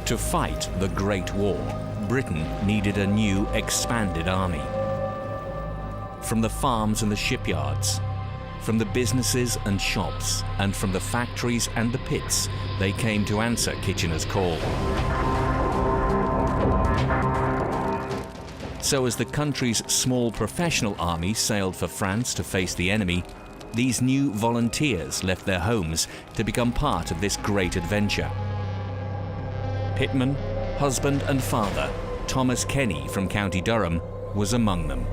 To fight the Great War, Britain needed a new, expanded army. From the farms and the shipyards, from the businesses and shops, and from the factories and the pits, they came to answer Kitchener's call. So as the country's small professional army sailed for France to face the enemy, these new volunteers left their homes to become part of this great adventure. Pitman, husband and father, Thomas Kenny from County Durham, was among them.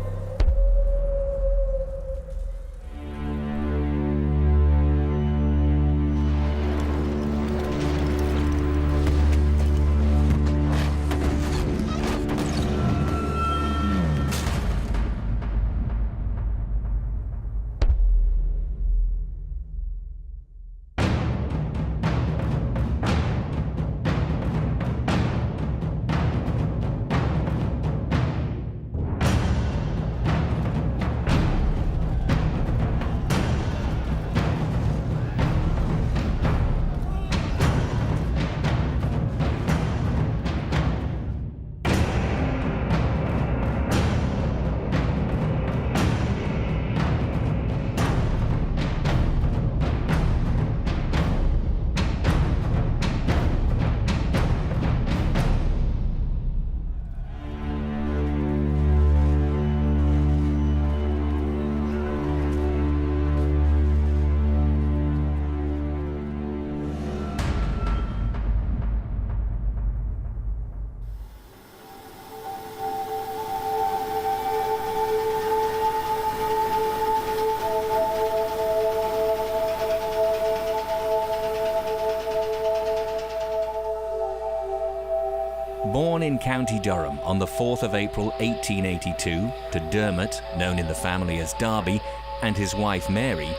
Born in County Durham on the 4th of April 1882 to Dermot, known in the family as Darby, and his wife Mary,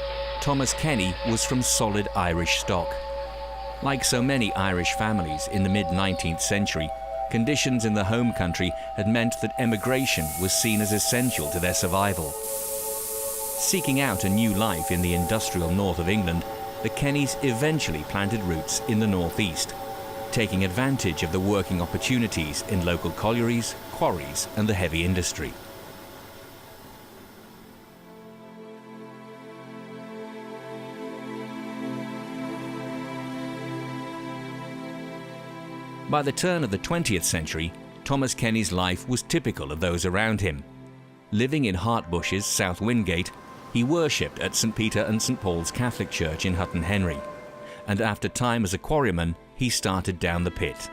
Thomas Kenny was from solid Irish stock. Like so many Irish families in the mid-19th century, conditions in the home country had meant that emigration was seen as essential to their survival. Seeking out a new life in the industrial north of England, the Kennys eventually planted roots in the northeast, taking advantage of the working opportunities in local collieries, quarries and the heavy industry. By the turn of the 20th century, Thomas Kenny's life was typical of those around him. Living in Hartbush's South Wingate, he worshipped at St. Peter and St. Paul's Catholic Church in Hutton Henry, and after time as a quarryman, he started down the pit.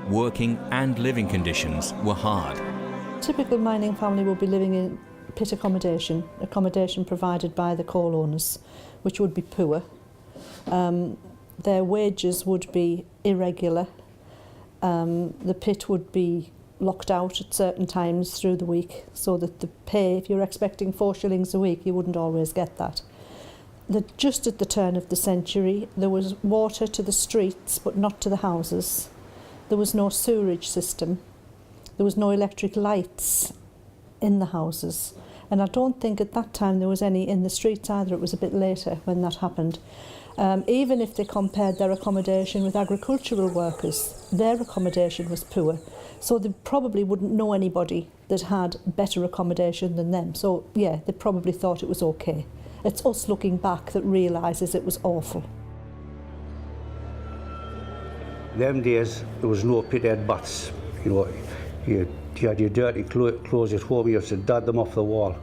Working and living conditions were hard. A typical mining family would be living in pit accommodation provided by the coal owners, which would be poor. Their wages would be irregular. The pit would be locked out at certain times through the week, so that the pay, if you're expecting 4 shillings a week, you wouldn't always get that. Just at the turn of the century, there was water to the streets, but not to the houses. There was no sewerage system. There was no electric lights in the houses. And I don't think at that time there was any in the streets either. It was a bit later when that happened. Even if they compared their accommodation with agricultural workers, their accommodation was poor. So they probably wouldn't know anybody that had better accommodation than them. So yeah, they probably thought it was okay. It's us looking back that realises it was awful. Them days, there was no pit-head baths. You know, you had your dirty clothes at home, you used to dad them off the wall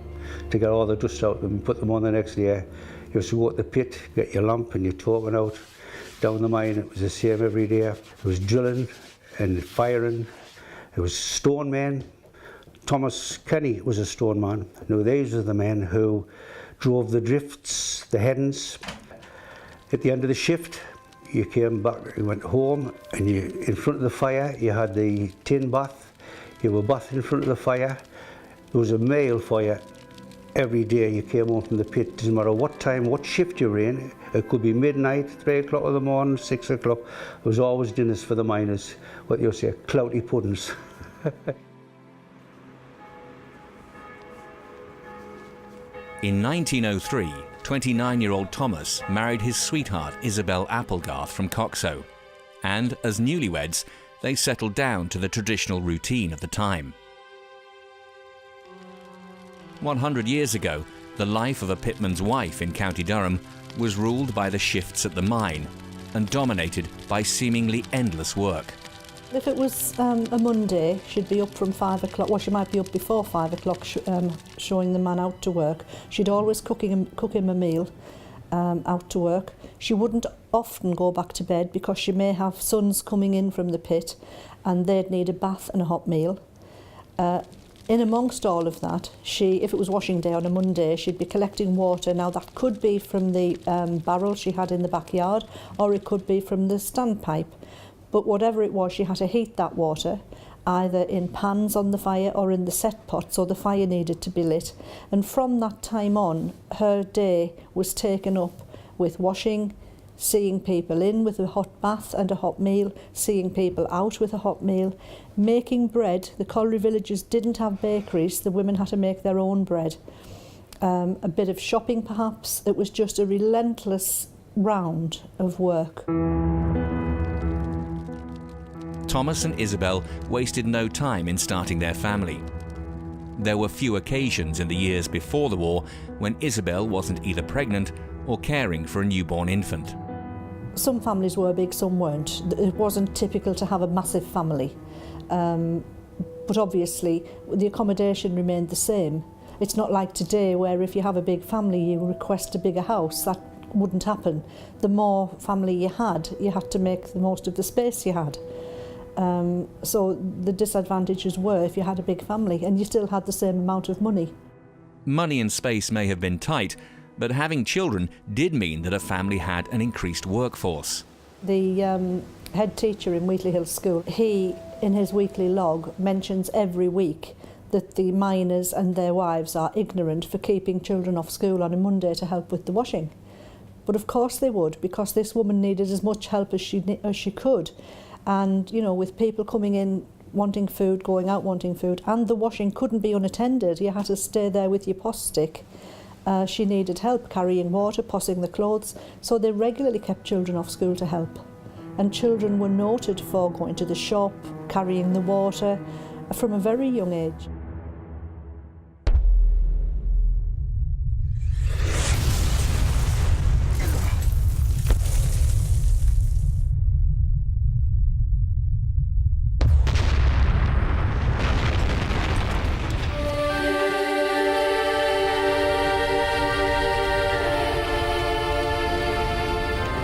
to get all the dust out and put them on the next day. You used to go to the pit, get your lamp and your token out. Down the mine, it was the same every day. It was drilling and firing. It was stone men. Thomas Kenny was a stone man. Now, these are the men who drove the drifts, the headings. At the end of the shift, you came back, you went home, and in front of the fire, you had the tin bath. You were bathed in front of the fire. There was a meal for you every day you came home from the pit. Doesn't matter what time, what shift you were in. It could be midnight, 3 o'clock in the morning, 6 o'clock. There was always dinners for the miners, what you say, clouty puddings. In 1903, 29-year-old Thomas married his sweetheart Isabel Applegarth from Coxo, and as newlyweds, they settled down to the traditional routine of the time. 100 years ago, the life of a pitman's wife in County Durham was ruled by the shifts at the mine and dominated by seemingly endless work. If it was a Monday, she'd be up from 5 o'clock. Well, she might be up before 5 o'clock, showing the man out to work. She'd always cook him a meal out to work. She wouldn't often go back to bed because she may have sons coming in from the pit and they'd need a bath and a hot meal. In amongst all of that, if it was washing day on a Monday, she'd be collecting water. Now that could be from the barrel she had in the backyard, or it could be from the standpipe. But whatever it was, she had to heat that water, either in pans on the fire or in the set pot, so the fire needed to be lit. And from that time on, her day was taken up with washing, seeing people in with a hot bath and a hot meal, seeing people out with a hot meal, making bread. The colliery villages didn't have bakeries, the women had to make their own bread. A bit of shopping perhaps. It was just a relentless round of work. Thomas and Isabel wasted no time in starting their family. There were few occasions in the years before the war when Isabel wasn't either pregnant or caring for a newborn infant. Some families were big, some weren't. It wasn't typical to have a massive family. But obviously, the accommodation remained the same. It's not like today where if you have a big family, you request a bigger house. That wouldn't happen. The more family you had to make the most of the space you had. So the disadvantages were if you had a big family and you still had the same amount of money. Money and space may have been tight, but having children did mean that a family had an increased workforce. The head teacher in Wheatley Hill School, he, in his weekly log, mentions every week that the miners and their wives are ignorant for keeping children off school on a Monday to help with the washing. But of course they would, because this woman needed as much help as she could. And, you know, with people coming in wanting food, going out wanting food, and the washing couldn't be unattended. You had to stay there with your post stick. She needed help carrying water, possing the clothes, so they regularly kept children off school to help. And children were noted for going to the shop, carrying the water, from a very young age.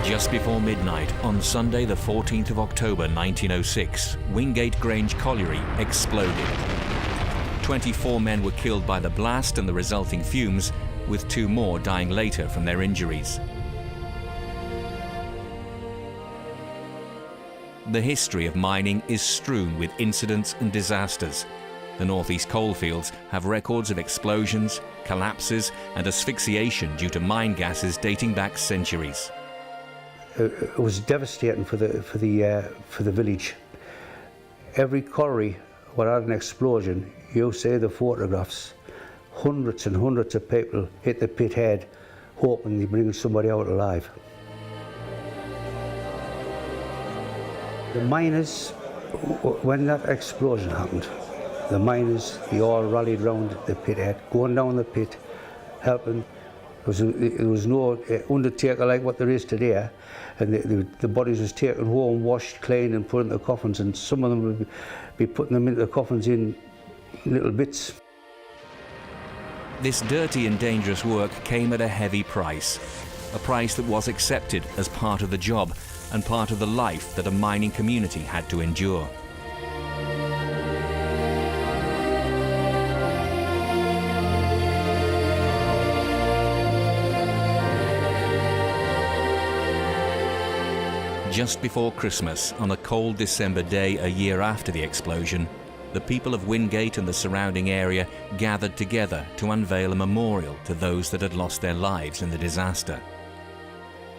Just before midnight on Sunday the 14th of October 1906, Wingate Grange Colliery exploded. 24 men were killed by the blast and the resulting fumes, with 2 more dying later from their injuries. The history of mining is strewn with incidents and disasters. The northeast coalfields have records of explosions, collapses and asphyxiation due to mine gases dating back centuries. It was devastating for the village. Every colliery where had an explosion, you see the photographs. Hundreds and hundreds of people hit the pit head, hoping they bring somebody out alive. The miners, when that explosion happened, the miners, they all rallied round the pit head, going down the pit, helping. There was no undertaker like what there is today, and the bodies was taken home, washed, cleaned and put in the coffins, and some of them would be putting them into the coffins in little bits. This dirty and dangerous work came at a heavy price, a price that was accepted as part of the job and part of the life that a mining community had to endure. Just before Christmas, on a cold December day a year after the explosion, the people of Wingate and the surrounding area gathered together to unveil a memorial to those that had lost their lives in the disaster.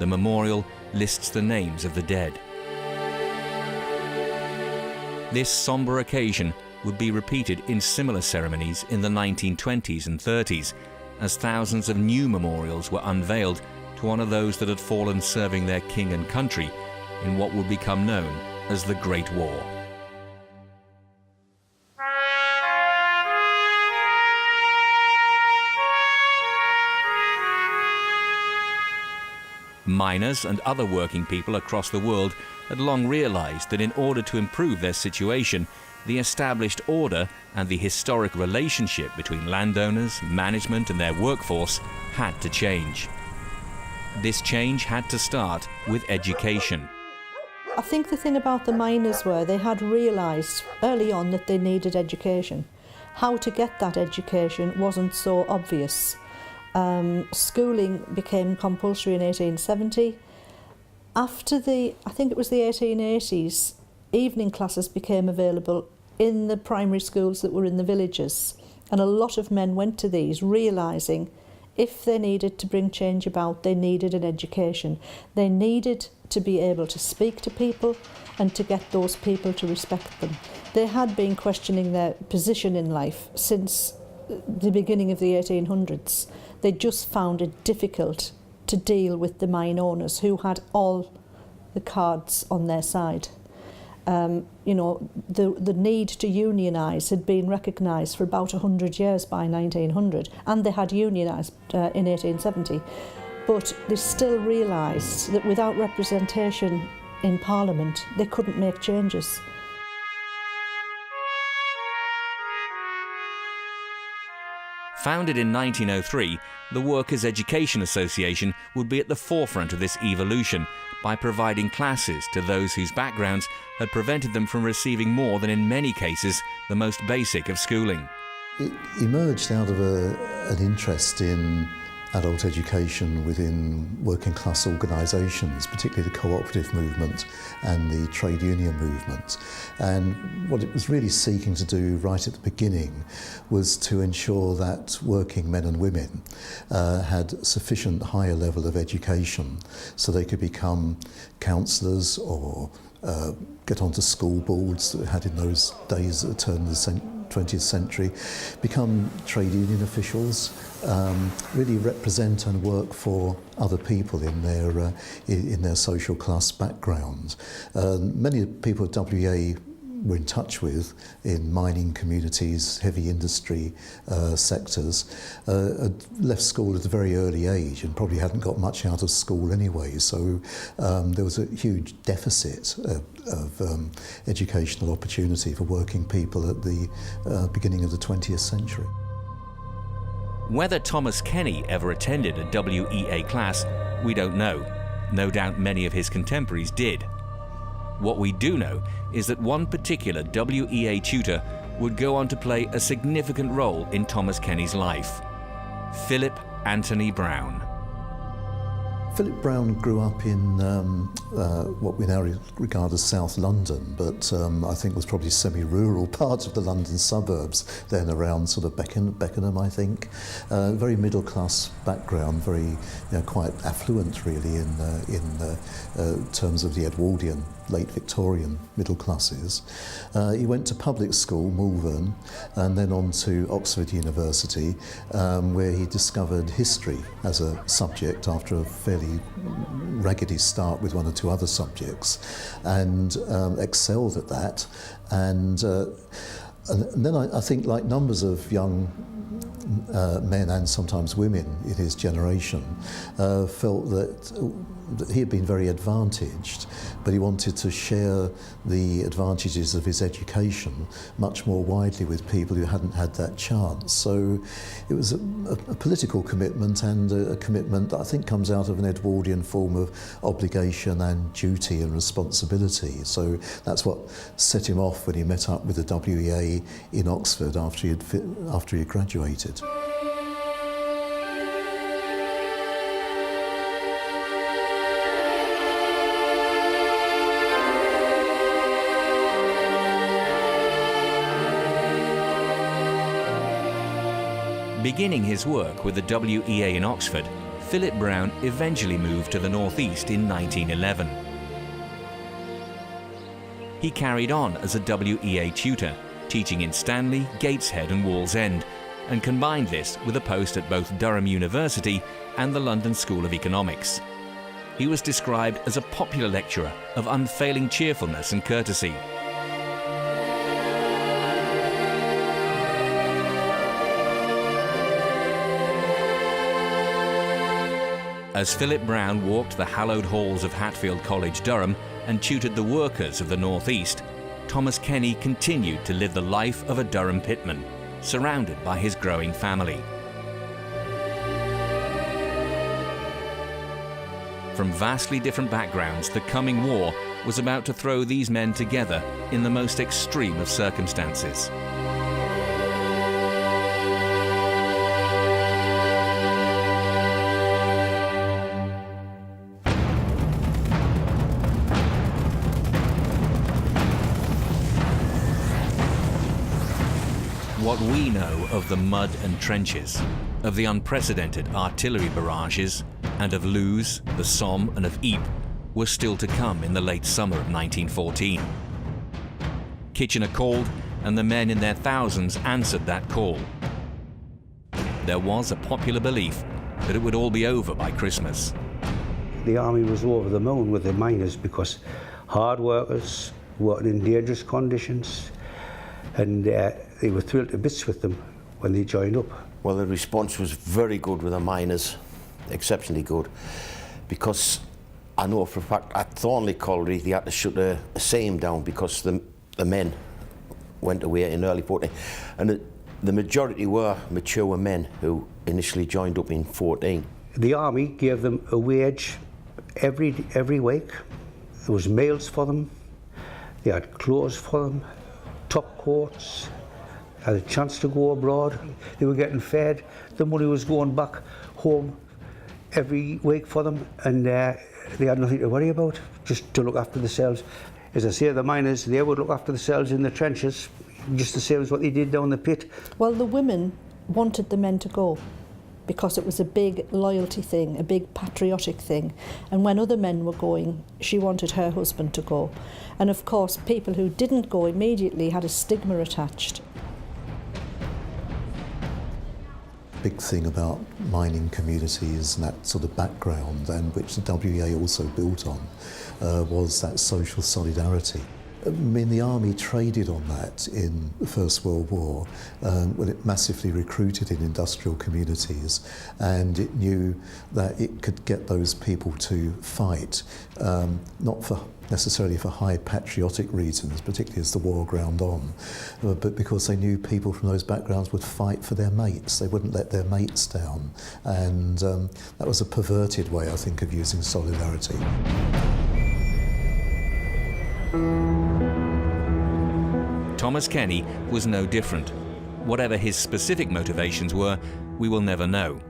The memorial lists the names of the dead. This sombre occasion would be repeated in similar ceremonies in the 1920s and 30s, as thousands of new memorials were unveiled to honour those that had fallen serving their king and country in what would become known as the Great War. Miners and other working people across the world had long realised that in order to improve their situation, the established order and the historic relationship between landowners, management and their workforce had to change. This change had to start with education. I think the thing about the miners were they had realised early on that they needed education. How to get that education wasn't so obvious. Schooling became compulsory in 1870. After I think it was the 1880s, evening classes became available in the primary schools that were in the villages. And a lot of men went to these, realising if they needed to bring change about, they needed an education. They needed to be able to speak to people and to get those people to respect them. They had been questioning their position in life since the beginning of the 1800s. They just found it difficult to deal with the mine owners who had all the cards on their side. You know, the need to unionise had been recognised for about 100 years by 1900, and they had unionised in 1870. But they still realised that without representation in Parliament, they couldn't make changes. Founded in 1903, the Workers' Education Association would be at the forefront of this evolution by providing classes to those whose backgrounds had prevented them from receiving more than, in many cases, the most basic of schooling. It emerged out of an interest in adult education within working class organisations, particularly the cooperative movement and the trade union movement. And what it was really seeking to do right at the beginning was to ensure that working men and women had sufficient higher level of education so they could become counsellors or get onto school boards that had in those days at the turn of the 20th century, become trade union officials, really represent and work for other people in their social class background. Many people at WEA were in touch with in mining communities, heavy industry sectors, had left school at a very early age and probably hadn't got much out of school anyway. So there was a huge deficit of educational opportunity for working people at the beginning of the 20th century. Whether Thomas Kenny ever attended a WEA class, we don't know. No doubt many of his contemporaries did. What we do know is that one particular WEA tutor would go on to play a significant role in Thomas Kenny's life: Philip Anthony Brown. Philip Brown grew up in what we now regard as South London, but I think was probably semi-rural parts of the London suburbs, then around sort of Beckenham, I think. Very middle-class background, very quite affluent really in terms of the Edwardian, late Victorian middle classes. He went to public school, Malvern, and then on to Oxford University, where he discovered history as a subject after a fairly raggedy start with one or two other subjects, and excelled at that. And then I think, like numbers of young men and sometimes women in his generation, felt that he had been very advantaged, but he wanted to share the advantages of his education much more widely with people who hadn't had that chance. So it was a political commitment, and a commitment that I think comes out of an Edwardian form of obligation and duty and responsibility. So that's what set him off when he met up with the WEA in Oxford after he had graduated. Beginning his work with the WEA in Oxford, Philip Brown eventually moved to the northeast in 1911. He carried on as a WEA tutor, teaching in Stanley, Gateshead and Wallsend, and combined this with a post at both Durham University and the London School of Economics. He was described as a popular lecturer of unfailing cheerfulness and courtesy. As Philip Brown walked the hallowed halls of Hatfield College, Durham, and tutored the workers of the North East, Thomas Kenny continued to live the life of a Durham pitman, surrounded by his growing family. From vastly different backgrounds, the coming war was about to throw these men together in the most extreme of circumstances. What we know of the mud and trenches, of the unprecedented artillery barrages, and of Lewes, the Somme and of Ypres was still to come in the late summer of 1914. Kitchener called, and the men in their thousands answered that call. There was a popular belief that it would all be over by Christmas. The army was over the moon with the miners because hard workers working in dangerous conditions, and they were thrilled to bits with them when they joined up. Well, the response was very good with the miners, exceptionally good, because I know for a fact at Thornley Colliery they had to shut a seam down because the men went away in early 14, and the majority were mature men who initially joined up in 14. The army gave them a wage every week. There was meals for them, they had clothes for them, top coats, had a chance to go abroad. They were getting fed. The money was going back home every week for them, and they had nothing to worry about, just to look after themselves. As I say, the miners, they would look after themselves in the trenches, just the same as what they did down the pit. Well, the women wanted the men to go because it was a big loyalty thing, a big patriotic thing. And when other men were going, she wanted her husband to go. And of course, people who didn't go immediately had a stigma attached. Big thing about mining communities and that sort of background, and which the WEA also built on, was that social solidarity. I mean, the army traded on that in the First World War when it massively recruited in industrial communities, and it knew that it could get those people to fight, not necessarily for high patriotic reasons, particularly as the war ground on, but because they knew people from those backgrounds would fight for their mates. They wouldn't let their mates down, and that was a perverted way, I think, of using solidarity. Thomas Kenny was no different. Whatever his specific motivations were, we will never know.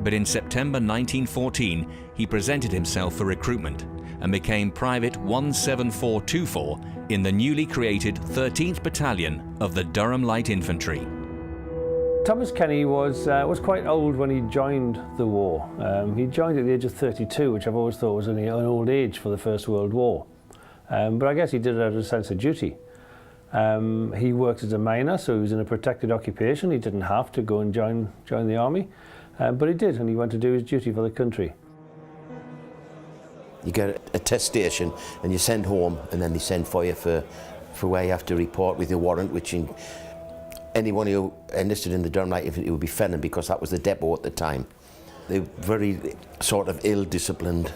But in September 1914, he presented himself for recruitment and became Private 17424 in the newly created 13th Battalion of the Durham Light Infantry. Thomas Kenny was quite old when he joined the war. He joined at the age of 32, which I've always thought was an old age for the First World War. But I guess he did it out of a sense of duty. He worked as a miner, so he was in a protected occupation. He didn't have to go and join the army, but he did, and he went to do his duty for the country. You get a test station and you send home, and then they send for you for where you have to report with your warrant, which anyone who enlisted in the Durham Light Infantry would be Fenton, because that was the depot at the time. They were very sort of ill-disciplined.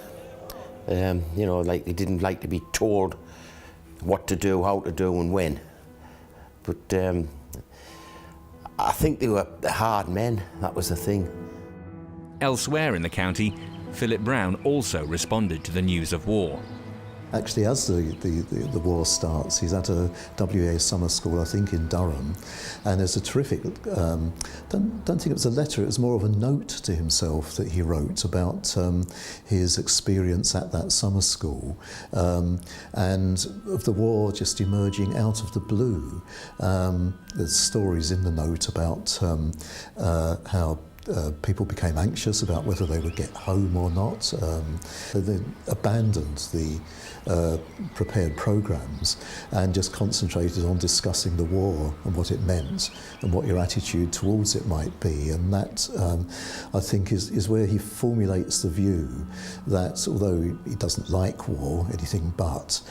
You know, like they didn't like to be told what to do, how to do, and when. But I think they were hard men, that was the thing. Elsewhere in the county, Philip Brown also responded to the news of war. Actually, as the war starts, he's at a WEA summer school, I think in Durham, and there's a terrific, don't think it was a letter, it was more of a note to himself that he wrote about his experience at that summer school, and of the war just emerging out of the blue. There's stories in the note about how people became anxious about whether they would get home or not. So they abandoned the prepared programmes and just concentrated on discussing the war and what it meant and what your attitude towards it might be. And that, I think, is where he formulates the view that although he doesn't like war, anything but,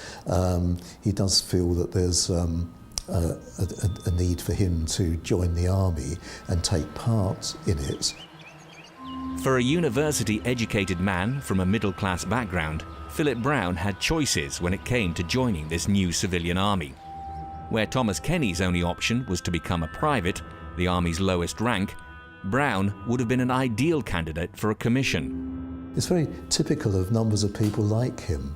he does feel that there's a need for him to join the army and take part in it. For a university-educated man from a middle-class background, Philip Brown had choices when it came to joining this new civilian army. Where Thomas Kenny's only option was to become a private, the army's lowest rank, Brown would have been an ideal candidate for a commission. It's very typical of numbers of people like him.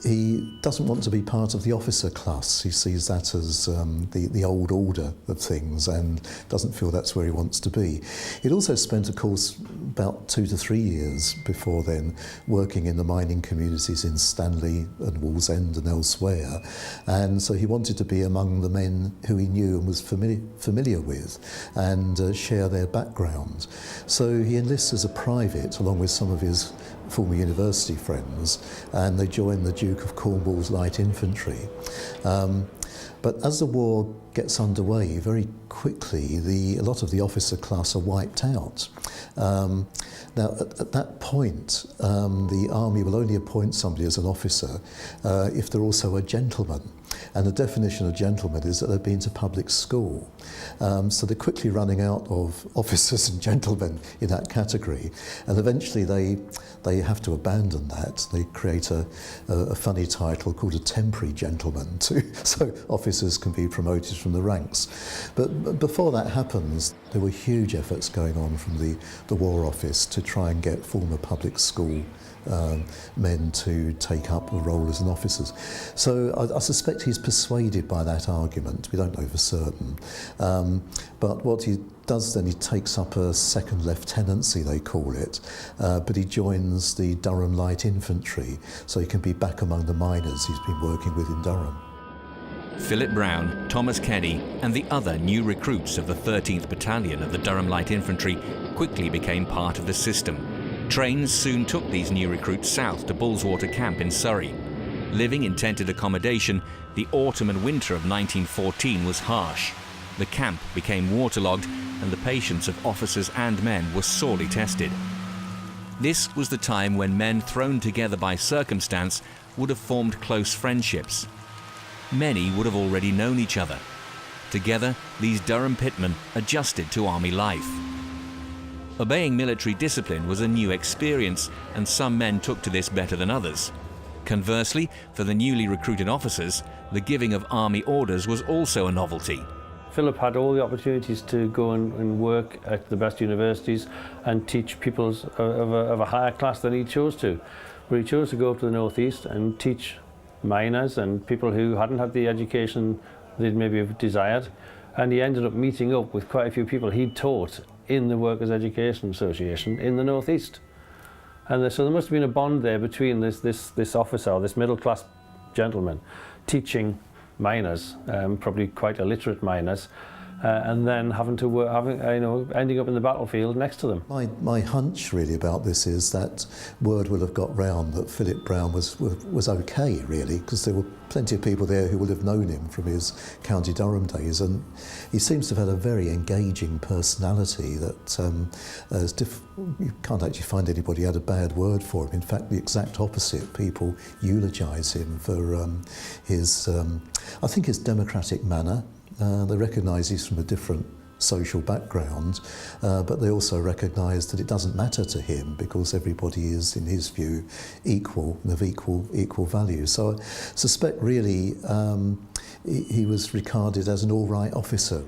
He doesn't want to be part of the officer class. He sees that as the old order of things and doesn't feel that's where he wants to be. He'd also spent, of course, about 2 to 3 years before then working in the mining communities in Stanley and Wallsend and elsewhere. And so he wanted to be among the men who he knew and was familiar with and share their background. So he enlists as a private along with some of his former university friends, and they joined the Duke of Cornwall's Light Infantry. But as the war gets underway, very quickly a lot of the officer class are wiped out. Now, at that point, the army will only appoint somebody as an officer if they're also a gentleman. And the definition of gentleman is that they've been to public school. So they're quickly running out of officers and gentlemen in that category. And eventually they have to abandon that. They create a funny title called a temporary gentleman so officers can be promoted from the ranks. But before that happens, there were huge efforts going on from the War Office to try and get former public school men to take up a role as an officer. So I suspect he's persuaded by that argument. We don't know for certain. But what he does then, he takes up a second lieutenancy, they call it, but he joins the Durham Light Infantry, so he can be back among the miners he's been working with in Durham. Philip Brown, Thomas Kenny and the other new recruits of the 13th Battalion of the Durham Light Infantry quickly became part of the system. Trains soon took these new recruits south to Bullswater Camp in Surrey. Living in tented accommodation, the autumn and winter of 1914 was harsh. The camp became waterlogged and the patience of officers and men was sorely tested. This was the time when men thrown together by circumstance would have formed close friendships. Many would have already known each other. Together, these Durham pitmen adjusted to army life. Obeying military discipline was a new experience, and some men took to this better than others. Conversely, for the newly recruited officers, the giving of army orders was also a novelty. Philip had all the opportunities to go and work at the best universities and teach pupils of a higher class than he chose to. But he chose to go up to the northeast and teach miners and people who hadn't had the education they'd maybe have desired. And he ended up meeting up with quite a few people he'd taught in the Workers' Education Association in the northeast. And so there must have been a bond there between this officer, or this middle-class gentleman, teaching miners, probably quite illiterate miners, and then having to work, ending up in the battlefield next to them. My hunch really about this is that word will have got round that Philip Brown was okay, really, because there were plenty of people there who would have known him from his County Durham days, and he seems to have had a very engaging personality that you can't actually find anybody who had a bad word for him. In fact, the exact opposite. People eulogise him for his, I think, his democratic manner. They recognise he's from a different social background, but they also recognise that it doesn't matter to him because everybody is, in his view, equal and of equal value. So I suspect really he was regarded as an all-right officer.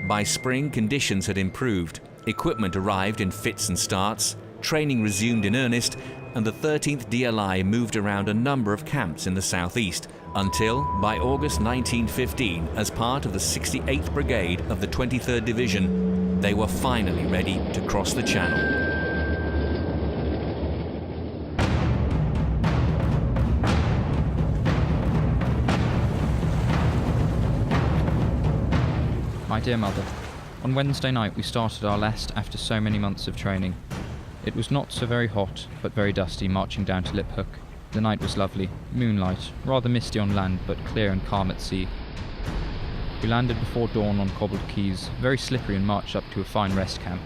By spring, conditions had improved. Equipment arrived in fits and starts, training resumed in earnest, and the 13th DLI moved around a number of camps in the southeast, until, by August 1915, as part of the 68th Brigade of the 23rd Division, they were finally ready to cross the Channel. My dear mother, On Wednesday night we started our last after so many months of training. It was not so very hot, but very dusty marching down to Lip Hook. The night was lovely, moonlight, rather misty on land but clear and calm at sea. We landed before dawn on cobbled quays, very slippery, and marched up to a fine rest camp.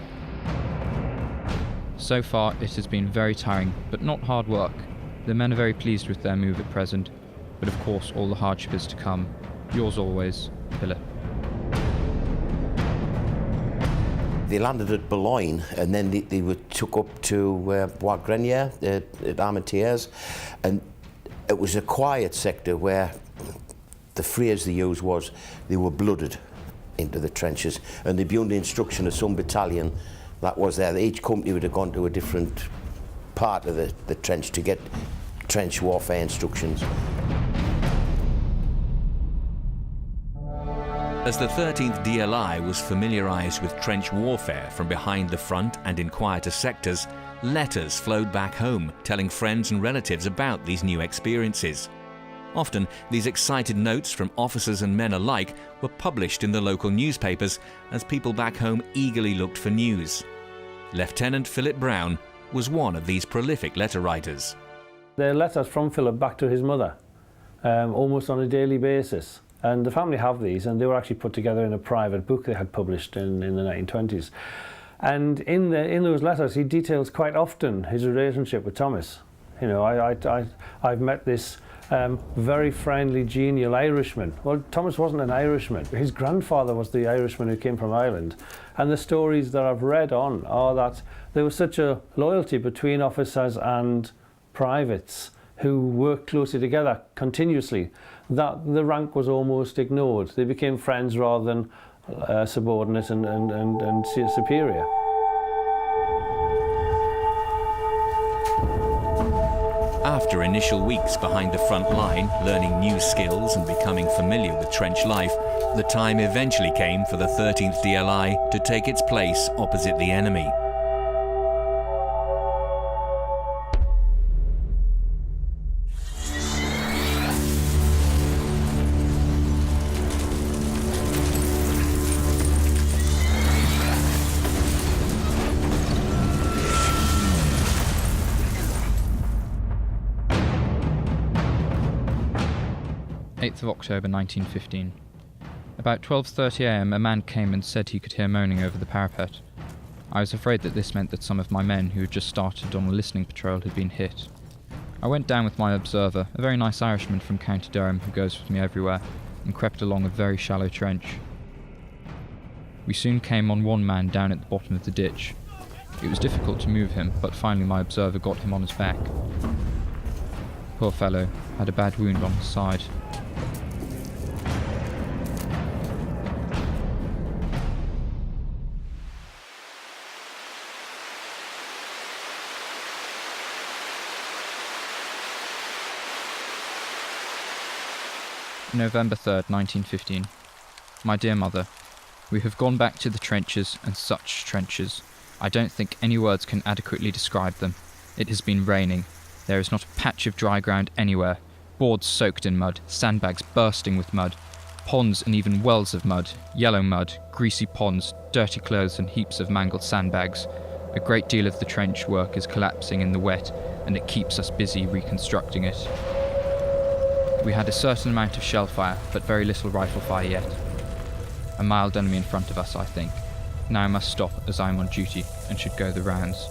So far it has been very tiring, but not hard work. The men are very pleased with their move at present, but of course all the hardship is to come. Yours always, Philip. They landed at Boulogne and then they were took up to Bois Grenier at Armentières, and it was a quiet sector where the phrase they used was they were blooded into the trenches, and they'd be under instruction of some battalion that was there. Each company would have gone to a different part of the trench to get trench warfare instructions. As the 13th DLI was familiarised with trench warfare from behind the front and in quieter sectors, letters flowed back home telling friends and relatives about these new experiences. Often, these excited notes from officers and men alike were published in the local newspapers as people back home eagerly looked for news. Lieutenant Philip Brown was one of these prolific letter writers. There are letters from Philip back to his mother, almost on a daily basis. And the family have these, and they were actually put together in a private book they had published in the 1920s. And in those letters, he details quite often his relationship with Thomas. You know, I've met this very friendly, genial Irishman. Well, Thomas wasn't an Irishman. His grandfather was the Irishman who came from Ireland. And the stories that I've read on are that there was such a loyalty between officers and privates who worked closely together continuously that the rank was almost ignored. They became friends rather than subordinate and superior. After initial weeks behind the front line, learning new skills and becoming familiar with trench life, the time eventually came for the 13th DLI to take its place opposite the enemy. Of October 1915. About 12:30 a.m. a man came and said he could hear moaning over the parapet. I was afraid that this meant that some of my men who had just started on a listening patrol had been hit. I went down with my observer, a very nice Irishman from County Durham who goes with me everywhere, and crept along a very shallow trench. We soon came on one man down at the bottom of the ditch. It was difficult to move him, but finally my observer got him on his back. Poor fellow had a bad wound on his side. November 3rd, 1915. My dear mother, we have gone back to the trenches, and such trenches. I don't think any words can adequately describe them. It has been raining. There is not a patch of dry ground anywhere. Boards soaked in mud, sandbags bursting with mud, ponds and even wells of mud, yellow mud, greasy ponds, dirty clothes and heaps of mangled sandbags. A great deal of the trench work is collapsing in the wet, and it keeps us busy reconstructing it. We had a certain amount of shell fire, but very little rifle fire yet. A mild enemy in front of us, I think. Now I must stop as I am on duty and should go the rounds.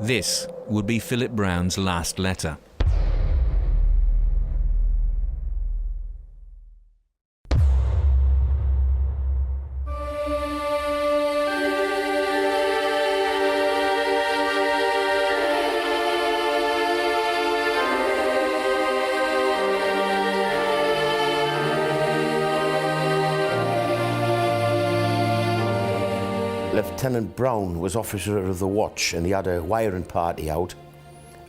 This would be Philip Brown's last letter. Lieutenant Brown was officer of the watch, and he had a wiring party out,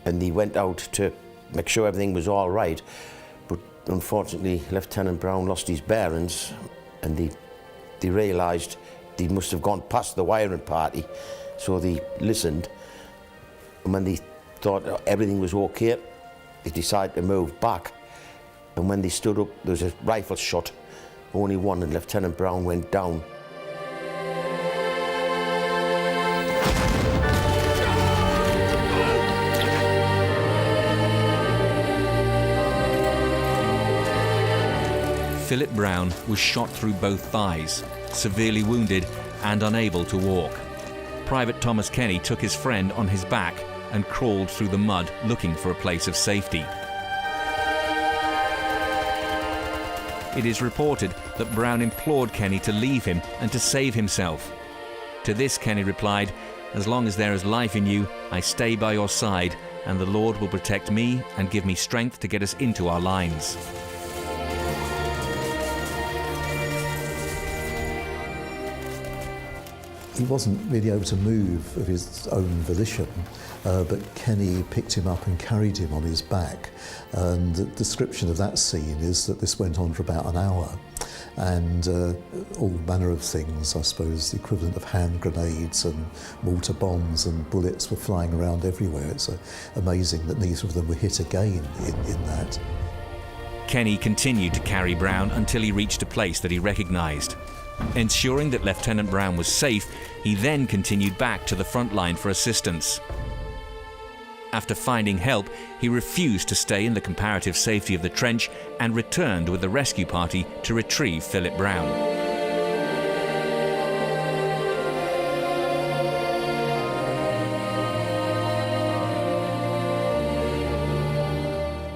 and he went out to make sure everything was all right, but unfortunately Lieutenant Brown lost his bearings, and they realised they must have gone past the wiring party, so they listened, and when they thought everything was okay, they decided to move back, and when they stood up there was a rifle shot only one, and Lieutenant Brown went down. Philip Brown was shot through both thighs, severely wounded and unable to walk. Private Thomas Kenny took his friend on his back and crawled through the mud looking for a place of safety. It is reported that Brown implored Kenny to leave him and to save himself. To this, Kenny replied, "As long as there is life in you, I stay by your side, and the Lord will protect me and give me strength to get us into our lines." He wasn't really able to move of his own volition, but Kenny picked him up and carried him on his back. And the description of that scene is that this went on for about an hour. And all manner of things, I suppose, the equivalent of hand grenades and mortar bombs and bullets were flying around everywhere. It's amazing that neither of them were hit again in that. Kenny continued to carry Brown until he reached a place that he recognised. Ensuring that Lieutenant Brown was safe, he then continued back to the front line for assistance. After finding help, he refused to stay in the comparative safety of the trench and returned with the rescue party to retrieve Philip Brown.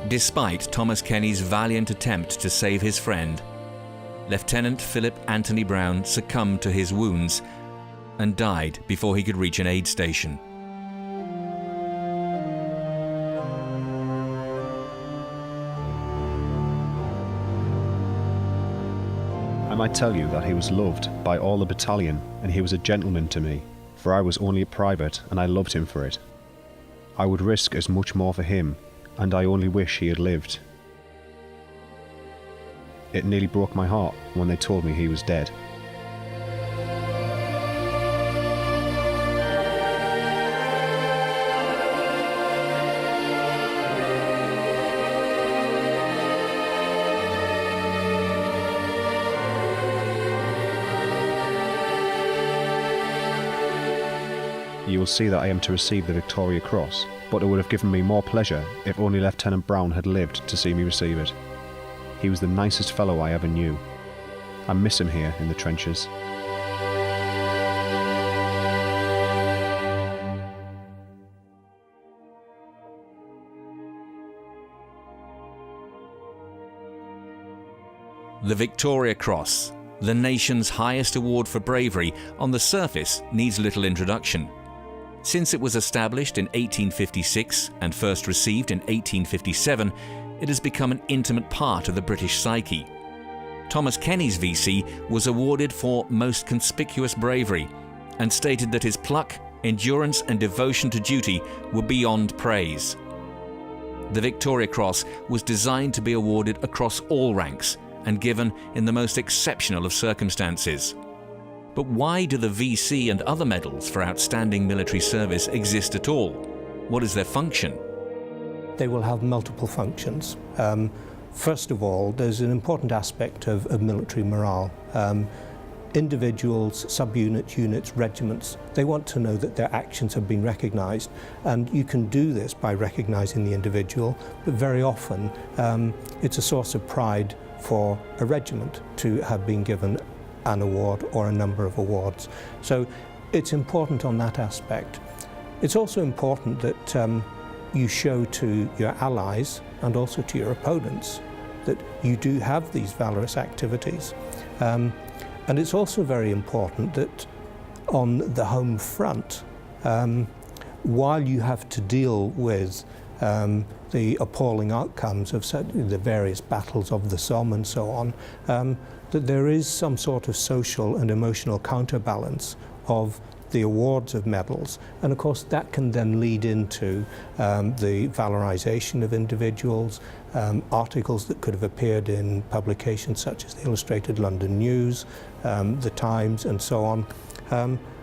Despite Thomas Kenny's valiant attempt to save his friend, Lieutenant Philip Anthony Brown succumbed to his wounds and died before he could reach an aid station. I might tell you that he was loved by all the battalion, and he was a gentleman to me, for I was only a private and I loved him for it. I would risk as much more for him, and I only wish he had lived. It nearly broke my heart when they told me he was dead. You will see that I am to receive the Victoria Cross, but it would have given me more pleasure if only Lieutenant Brown had lived to see me receive it. He was the nicest fellow I ever knew. I miss him here in the trenches. The Victoria Cross, the nation's highest award for bravery, on the surface needs little introduction. Since it was established in 1856 and first received in 1857, it has become an intimate part of the British psyche. Thomas Kenny's VC was awarded for most conspicuous bravery and stated that his pluck, endurance and devotion to duty were beyond praise. The Victoria Cross was designed to be awarded across all ranks and given in the most exceptional of circumstances. But why do the VC and other medals for outstanding military service exist at all? What is their function? They will have multiple functions. First of all, there's an important aspect of military morale. Individuals, subunits, units, regiments, they want to know that their actions have been recognised, and you can do this by recognising the individual, but very often it's a source of pride for a regiment to have been given an award or a number of awards. So it's important on that aspect. It's also important that you show to your allies and also to your opponents that you do have these valorous activities. And it's also very important that on the home front, while you have to deal with the appalling outcomes of the various battles of the Somme and so on, that there is some sort of social and emotional counterbalance of the awards of medals, and of course that can then lead into the valorization of individuals, articles that could have appeared in publications such as the Illustrated London News, the Times and so on,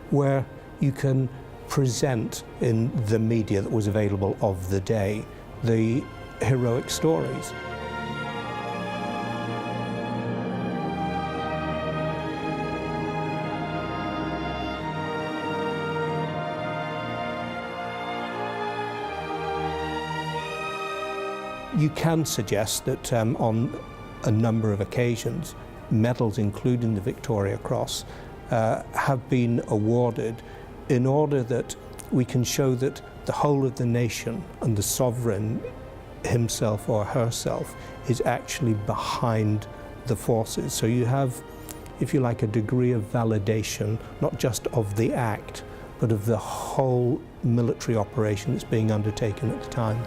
where you can present in the media that was available of the day the heroic stories. You can suggest that on a number of occasions, medals, including the Victoria Cross, have been awarded in order that we can show that the whole of the nation and the sovereign himself or herself is actually behind the forces. So you have, if you like, a degree of validation, not just of the act, but of the whole military operation that's being undertaken at the time.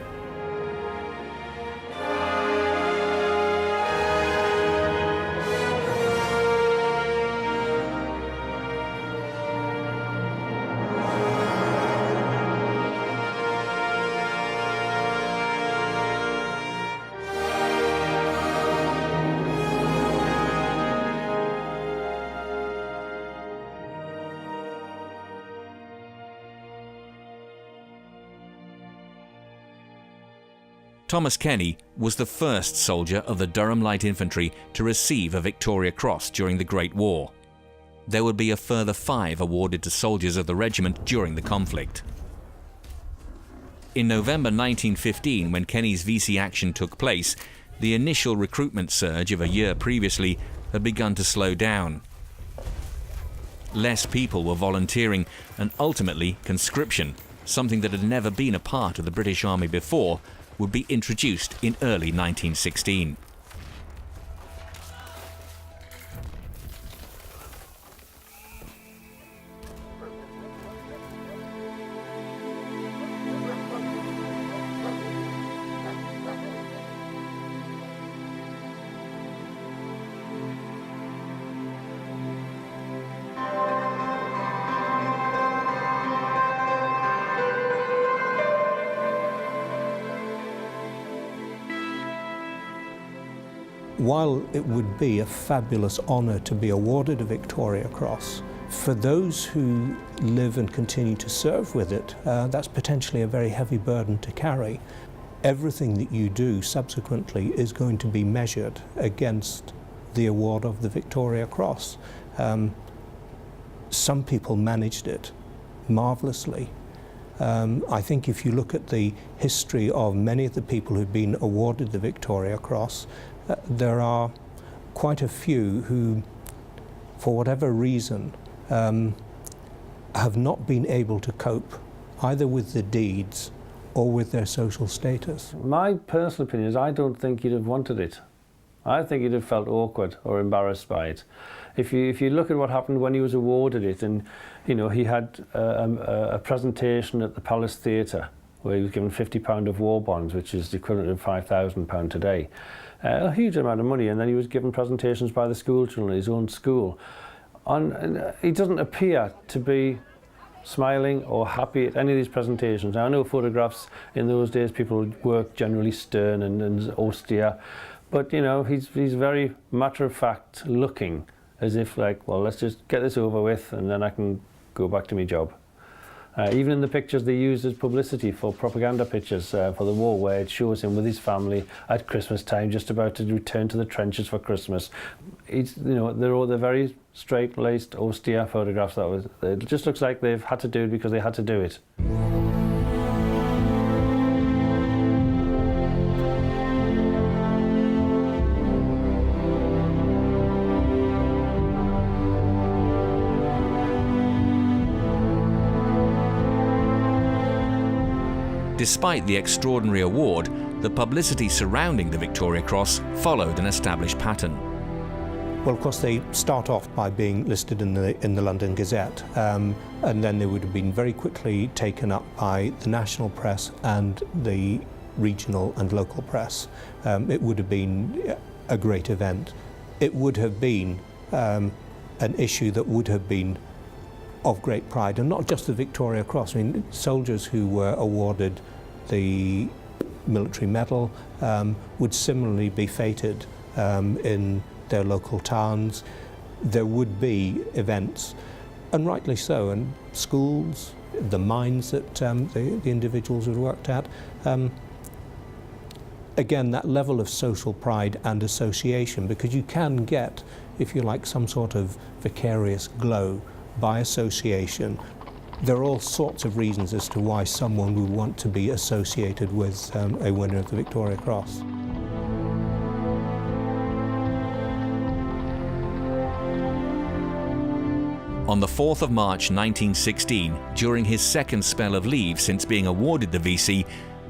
Thomas Kenny was the first soldier of the Durham Light Infantry to receive a Victoria Cross during the Great War. There would be a further 5 awarded to soldiers of the regiment during the conflict. In November 1915, when Kenny's VC action took place, the initial recruitment surge of a year previously had begun to slow down. Less people were volunteering, and ultimately conscription, something that had never been a part of the British Army before, would be introduced in early 1916. While it would be a fabulous honour to be awarded a Victoria Cross, for those who live and continue to serve with it, that's potentially a very heavy burden to carry. Everything that you do subsequently is going to be measured against the award of the Victoria Cross. Some people managed it marvellously. I think if you look at the history of many of the people who've been awarded the Victoria Cross, there are quite a few who, for whatever reason, have not been able to cope either with the deeds or with their social status. My personal opinion is I don't think he'd have wanted it. I think he'd have felt awkward or embarrassed by it. If you look at what happened when he was awarded it, and you know, he had a presentation at the Palace Theatre where he was given £50 of war bonds, which is the equivalent of £5,000 today. A huge amount of money, and then he was given presentations by the school children at his own school. And he doesn't appear to be smiling or happy at any of these presentations. Now, I know photographs in those days, people work generally stern and austere, but you know, he's very matter-of-fact looking, as if like, well, let's just get this over with and then I can go back to my job. Even in the pictures they use as publicity for propaganda pictures for the war, where it shows him with his family at Christmas time, just about to return to the trenches for Christmas. It's, you know, they're very straight-laced, austere photographs. It just looks like they've had to do it because they had to do it. Despite the extraordinary award, the publicity surrounding the Victoria Cross followed an established pattern. Well, of course, they start off by being listed in the London Gazette, and then they would have been very quickly taken up by the national press and the regional and local press. It would have been a great event. It would have been an issue that would have been of great pride, and not just the Victoria Cross. I mean, soldiers who were awarded the military medal would similarly be feted in their local towns. There would be events, and rightly so, and schools, the mines that the individuals had worked at. Again, that level of social pride and association, because you can get, if you like, some sort of vicarious glow by association. There are all sorts of reasons as to why someone would want to be associated with a winner of the Victoria Cross. On the 4th of March 1916, during his second spell of leave since being awarded the VC,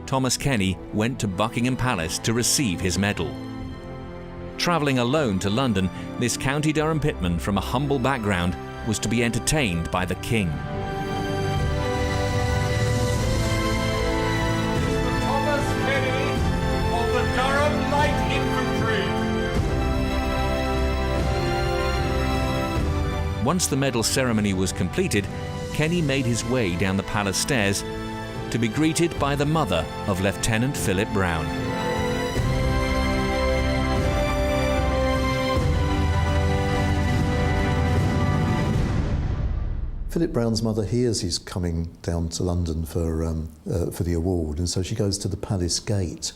Thomas Kenny went to Buckingham Palace to receive his medal. Travelling alone to London, this County Durham pitman from a humble background was to be entertained by the King. Thomas Kenny of the Durham Light Infantry. Once the medal ceremony was completed, Kenny made his way down the palace stairs to be greeted by the mother of Lieutenant Philip Brown. Philip Brown's mother hears he's coming down to London for the award, and so she goes to the palace gate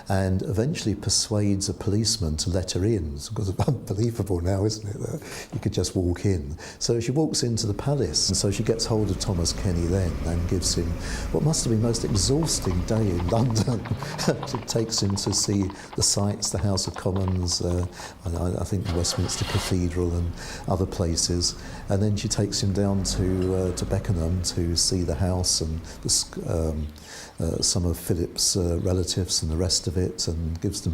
and eventually persuades a policeman to let her in. It's unbelievable now, isn't it, that you could just walk in. So she walks into the palace, and so she gets hold of Thomas Kenny then and gives him what must have been the most exhausting day in London. She takes him to see the sights, the House of Commons, I think Westminster Cathedral and other places, and then she takes him down to Beckenham to see the house and some of Philip's relatives and the rest of it, and gives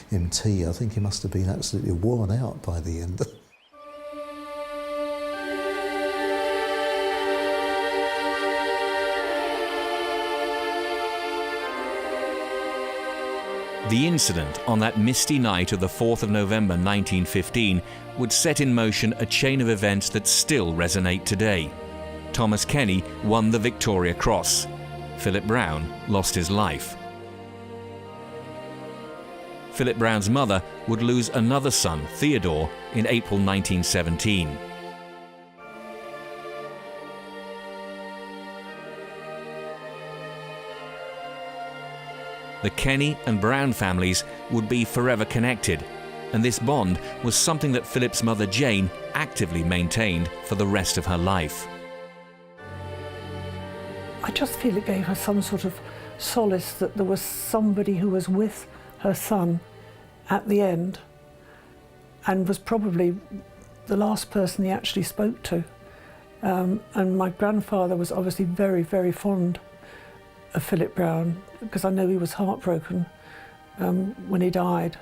him tea. I think he must have been absolutely worn out by the end. The incident on that misty night of the 4th of November 1915 would set in motion a chain of events that still resonate today. Thomas Kenny won the Victoria Cross. Philip Brown lost his life. Philip Brown's mother would lose another son, Theodore, in April 1917. The Kenny and Brown families would be forever connected, and this bond was something that Philip's mother Jane actively maintained for the rest of her life. I just feel it gave her some sort of solace that there was somebody who was with her son at the end and was probably the last person he actually spoke to. And my grandfather was obviously very, very fond of Philip Brown, because I know he was heartbroken when he died.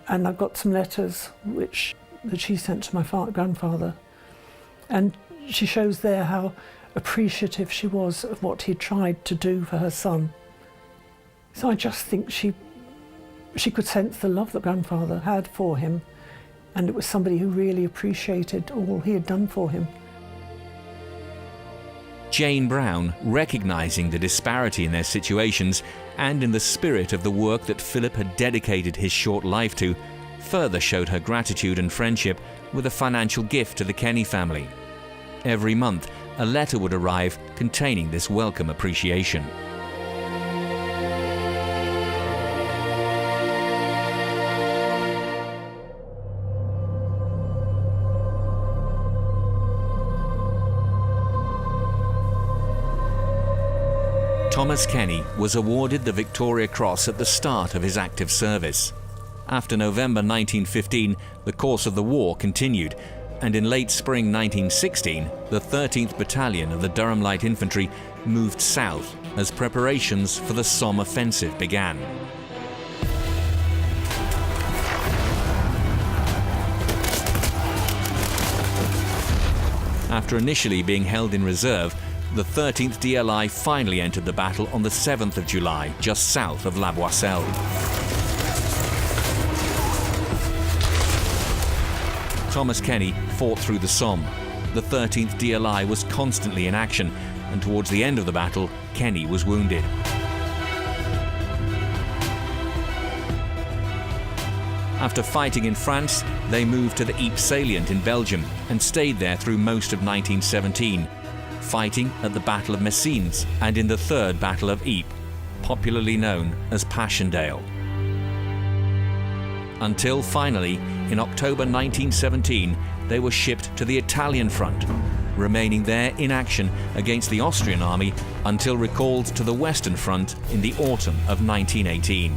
And I've got some letters that she sent to my grandfather, and she shows there how appreciative she was of what he tried to do for her son. So I just think she could sense the love that grandfather had for him, and it was somebody who really appreciated all he had done for him. Jane Brown, recognising the disparity in their situations and in the spirit of the work that Philip had dedicated his short life to, further showed her gratitude and friendship with a financial gift to the Kenny family. Every month, a letter would arrive containing this welcome appreciation. Thomas Kenny was awarded the Victoria Cross at the start of his active service. After November 1915, the course of the war continued, and in late spring 1916, the 13th Battalion of the Durham Light Infantry moved south as preparations for the Somme offensive began. After initially being held in reserve, the 13th DLI finally entered the battle on the 7th of July, just south of La Boisselle. Thomas Kenny fought through the Somme. The 13th DLI was constantly in action, and towards the end of the battle, Kenny was wounded. After fighting in France, they moved to the Ypres salient in Belgium and stayed there through most of 1917. Fighting at the Battle of Messines and in the Third Battle of Ypres, popularly known as Passchendaele. Until finally, in October 1917, they were shipped to the Italian front, remaining there in action against the Austrian army until recalled to the Western Front in the autumn of 1918.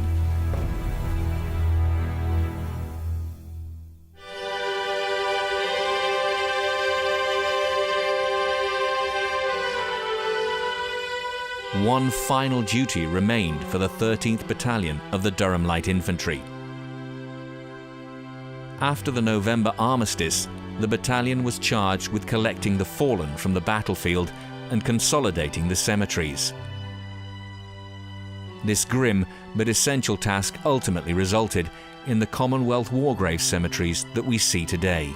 One final duty remained for the 13th Battalion of the Durham Light Infantry. After the November armistice, the battalion was charged with collecting the fallen from the battlefield and consolidating the cemeteries. This grim but essential task ultimately resulted in the Commonwealth War Grave cemeteries that we see today.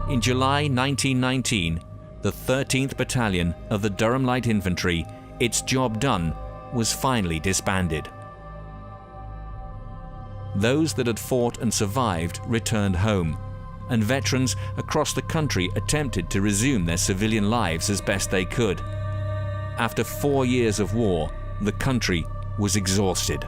In July 1919, the 13th Battalion of the Durham Light Infantry, its job done, was finally disbanded. Those that had fought and survived returned home, and veterans across the country attempted to resume their civilian lives as best they could. After 4 years of war, the country was exhausted.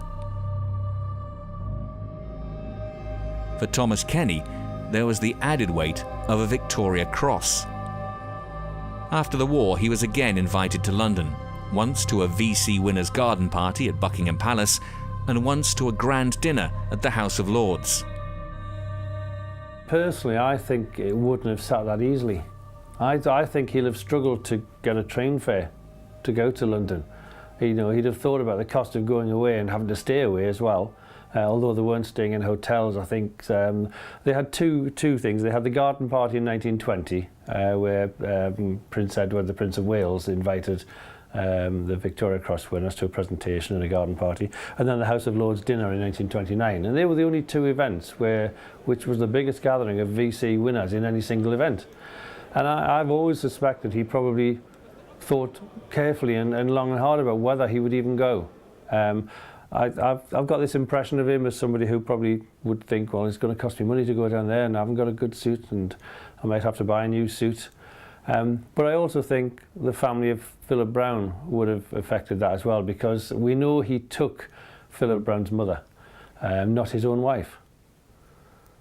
For Thomas Kenny, there was the added weight of a Victoria Cross. After the war, he was again invited to London, once to a VC winners' garden party at Buckingham Palace, and once to a grand dinner at the House of Lords. Personally, I think it wouldn't have sat that easily. I think he'll have struggled to get a train fare to go to London. He'd have thought about the cost of going away and having to stay away as well. Although they weren't staying in hotels, I think they had two things. They had the garden party in 1920, where Prince Edward, the Prince of Wales, invited the Victoria Cross winners to a presentation and a garden party, and then the House of Lords dinner in 1929. And they were the only two events which was the biggest gathering of VC winners in any single event. And I've always suspected he probably thought carefully and long and hard about whether he would even go. I've got this impression of him as somebody who probably would think, well, it's going to cost me money to go down there and I haven't got a good suit and I might have to buy a new suit. But I also think the family of Philip Brown would have affected that as well, because we know he took Philip Brown's mother, not his own wife,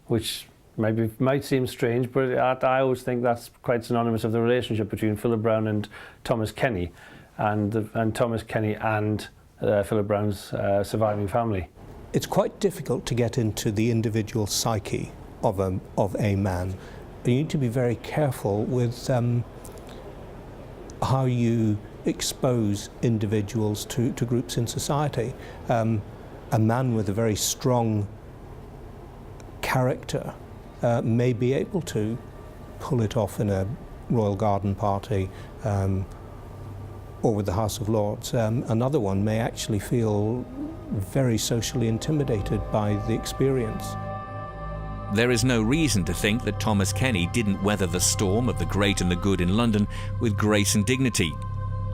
which might seem strange, but I always think that's quite synonymous of the relationship between Philip Brown and Thomas Kenny, and Thomas Kenny and Philip Brown's surviving family. It's quite difficult to get into the individual psyche of a man. You need to be very careful with how you expose individuals to groups in society. A man with a very strong character may be able to pull it off in a royal garden party or with the House of Lords. Another one may actually feel very socially intimidated by the experience. There is no reason to think that Thomas Kenny didn't weather the storm of the great and the good in London with grace and dignity.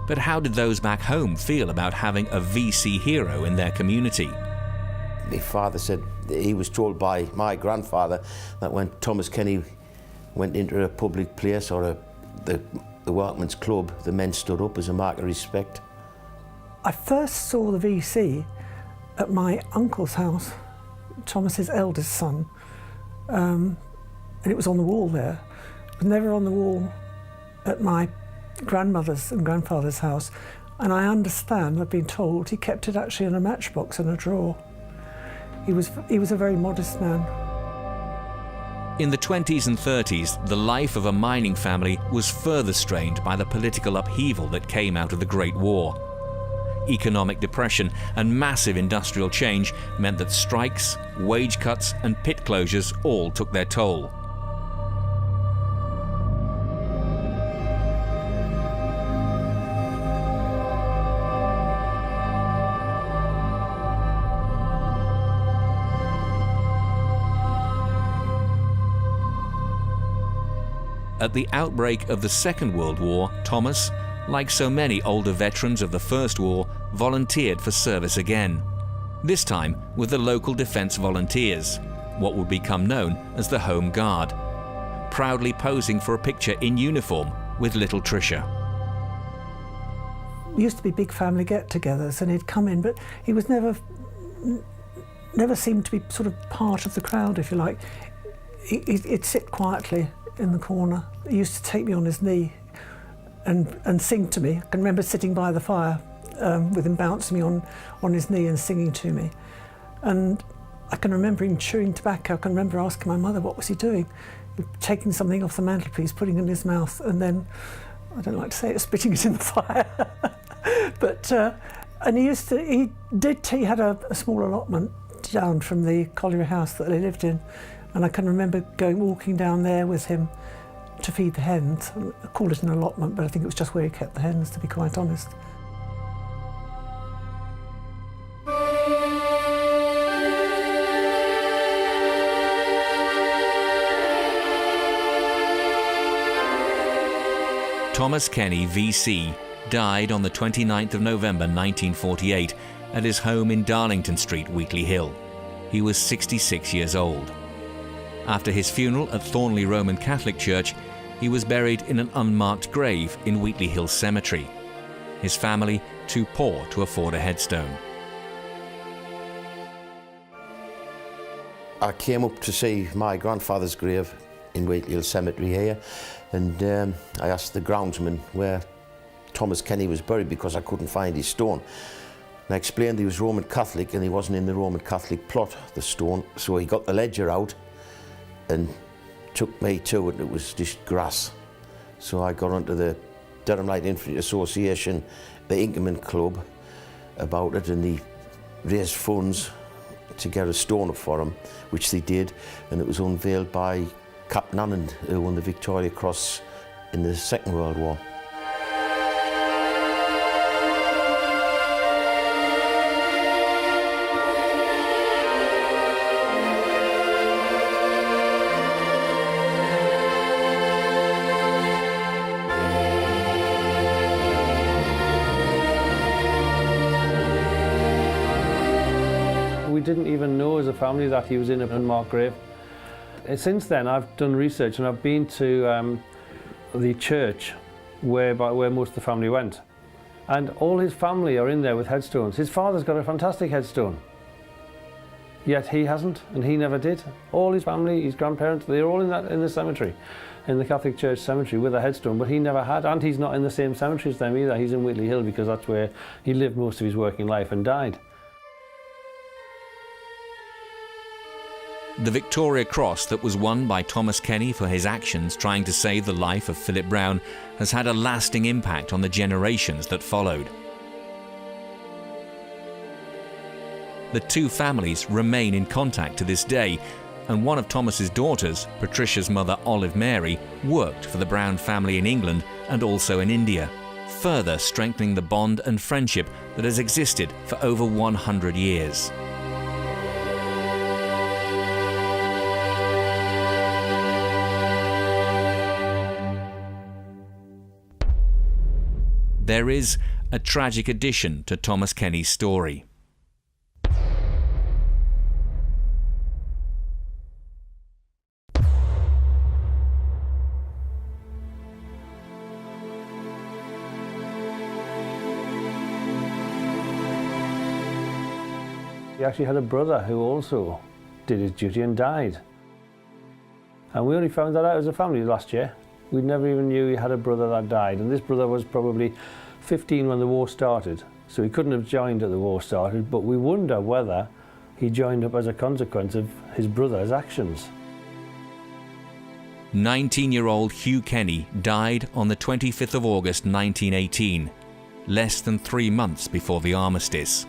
But how did those back home feel about having a VC hero in their community? My father said he was told by my grandfather that when Thomas Kenny went into a public place or the workman's club, the men stood up as a mark of respect. I first saw the VC at my uncle's house, Thomas's eldest son, and it was on the wall there. It was never on the wall at my grandmother's and grandfather's house, and I understand, I've been told, he kept it actually in a matchbox in a drawer. He was a very modest man. In the 20s and 30s, the life of a mining family was further strained by the political upheaval that came out of the Great War. Economic depression and massive industrial change meant that strikes, wage cuts and pit closures all took their toll. At the outbreak of the Second World War, Thomas, like so many older veterans of the First War, volunteered for service again. This time with the local Defence Volunteers, what would become known as the Home Guard, proudly posing for a picture in uniform with little Tricia. There used to be big family get-togethers and he'd come in, but he was never seemed to be sort of part of the crowd, if you like. He'd sit quietly in the corner. He used to take me on his knee and sing to me. I can remember sitting by the fire with him bouncing me on his knee and singing to me. And I can remember him chewing tobacco. I can remember asking my mother, what was he doing? Taking something off the mantelpiece, putting it in his mouth, and then, I don't like to say it, spitting it in the fire. But, and he had a small allotment down from the colliery house that they lived in. And I can remember walking down there with him to feed the hens. I call it an allotment, but I think it was just where he kept the hens, to be quite honest. Thomas Kenny, VC, died on the 29th of November 1948 at his home in Darlington Street, Wheatley Hill. He was 66 years old. After his funeral at Thornley Roman Catholic Church, he was buried in an unmarked grave in Wheatley Hill Cemetery. His family too poor to afford a headstone. I came up to see my grandfather's grave in Wheatley Hill Cemetery here, and I asked the groundsman where Thomas Kenny was buried because I couldn't find his stone. And I explained he was Roman Catholic and he wasn't in the Roman Catholic plot, the stone, so he got the ledger out and took me to it, and it was just grass. So I got onto the Durham Light Infantry Association, the Inkerman Club, about it, and they raised funds to get a stone up for him, which they did, and it was unveiled by Captain Anand, who won the Victoria Cross in the Second World War. We didn't even know as a family that he was in an unmarked grave. Since then I've done research and I've been to the church where most of the family went. And all his family are in there with headstones. His father's got a fantastic headstone. Yet he hasn't, and he never did. All his family, his grandparents, they're all in the cemetery, in the Catholic Church cemetery with a headstone, but he never had, and he's not in the same cemetery as them either. He's in Wheatley Hill because that's where he lived most of his working life and died. The Victoria Cross that was won by Thomas Kenny for his actions trying to save the life of Philip Brown has had a lasting impact on the generations that followed. The two families remain in contact to this day, and one of Thomas's daughters, Patricia's mother Olive Mary, worked for the Brown family in England and also in India, further strengthening the bond and friendship that has existed for over 100 years. There is a tragic addition to Thomas Kenny's story. He actually had a brother who also did his duty and died. And we only found that out as a family last year. We never even knew he had a brother that died, and this brother was probably 15 when the war started, so he couldn't have joined at the war started, but we wonder whether he joined up as a consequence of his brother's actions. 19-year-old Hugh Kenny died on the 25th of August 1918, less than 3 months before the armistice.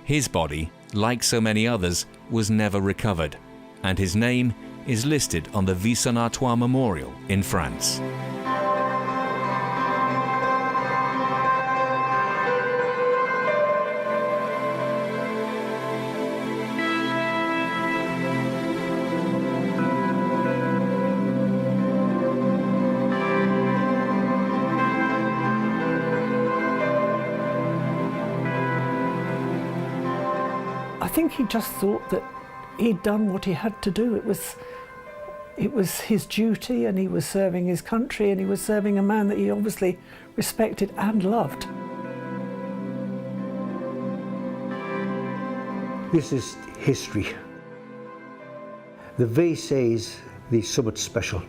His body, like so many others, was never recovered, and his name is listed on the Vice-en-Artois Memorial in France. think he just thought that he'd done what he had to do. It was his duty, and he was serving his country, and he was serving a man that he obviously respected and loved. This is history. The V says there's something special.